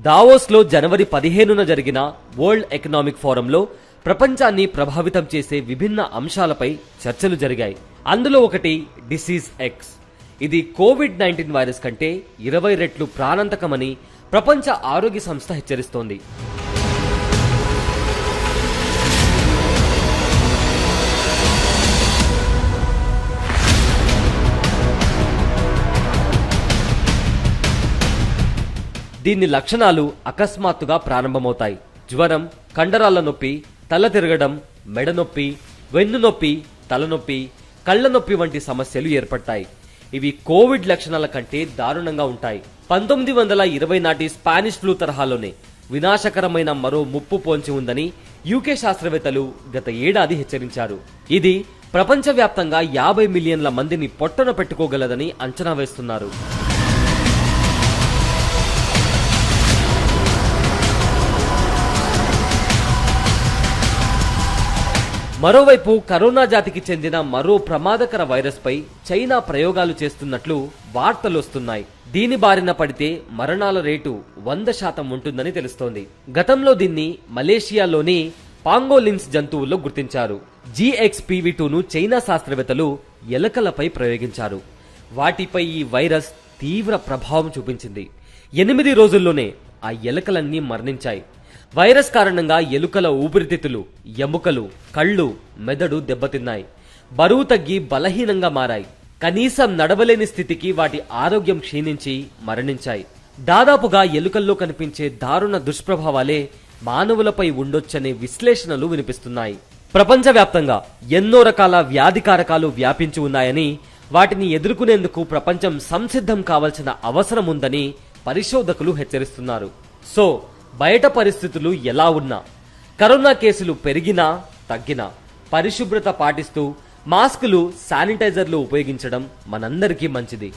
దావోస్లో జనవరి 15న జరిగిన world economic ఫోరంలో ప్రపంచాన్ని ప్రభావితం చేసే విభిన్న అంశాలపై చర్చలు జరిగాయి. అందులో ఒకటి డిసీజ్ ఎక్స్. ఇది కోవిడ్-19 వైరస్ కంటే 20 రెట్లు ప్రాణాంతకమని ప్రపంచ ఆరోగ్య సంస్థ హెచ్చరిస్తోంది. దీని లక్షణాలు అకస్మాత్తుగా ప్రారంభమవుతాయి. జ్వరం, కండరాల నొప్పి, తల తిరగడం, మెడ నొప్పి, వెన్ను నొప్పి, తలనొప్పి, కళ్ల నొప్పి వంటి సమస్యలు ఏర్పడతాయి. ఇవి కోవిడ్ లక్షణాల కంటే దారుణంగా ఉంటాయి. 1920 నాటి స్పానిష్ ఫ్లూ తరహాలోనే వినాశకరమైన మరో ముప్పు పొంచి ఉందని యూకే శాస్త్రవేత్తలు గత ఏడాది హెచ్చరించారు. ఇది ప్రపంచవ్యాప్తంగా 50 మిలియన్ల మందిని పొట్టన పెట్టుకోగలదని అంచనా వేస్తున్నారు. మరోవైపు కరోనా జాతికి చెందిన మరో ప్రమాదకర వైరస్ పై చైనా ప్రయోగాలు చేస్తున్నట్లు వార్తలు వస్తున్నాయి. దీని బారిన పడితే మరణాల రేటు 100% ఉంటుందని తెలుస్తోంది. గతంలో దీన్ని మలేషియాలోని పాంగోలిన్స్ జంతువుల్లో గుర్తించారు. GXPV2ను చైనా శాస్త్రవేత్తలు ఎలుకలపై ప్రయోగించారు. వాటిపై ఈ వైరస్ తీవ్ర ప్రభావం చూపించింది. 8 రోజుల్లోనే ఆ ఎలుకలన్నీ మరణించాయి. వైరస్ కారణంగా ఎలుకల ఊపిరితిత్తులు, ఎముకలు, కళ్ళు, మెదడు దెబ్బతిన్నాయి. బరువు తగ్గి బలహీనంగా మారాయి. కనీసం నడవలేని స్థితికి వాటి ఆరోగ్యం క్షీణించి మరణించాయి. దాదాపుగా ఎలుకల్లో కనిపించే దారుణ దుష్ప్రభావాలే మానవులపై ఉండొచ్చనే విశ్లేషణలు వినిపిస్తున్నాయి. ప్రపంచవ్యాప్తంగా ఎన్నో రకాల వ్యాధికారకాలు వ్యాపించి ఉన్నాయని, వాటిని ఎదుర్కొనేందుకు ప్రపంచం సంసిద్ధం కావాల్సిన అవసరం ఉందని పరిశోధకులు హెచ్చరిస్తున్నారు. సో బయట పరిస్థితులు ఎలా ఉన్నా, కరోనా కేసులు పెరిగినా తగ్గినా పరిశుభ్రత పాటిస్తూ మాస్కులు, శానిటైజర్లు ఉపయోగించడం మనందరికీ మంచిది.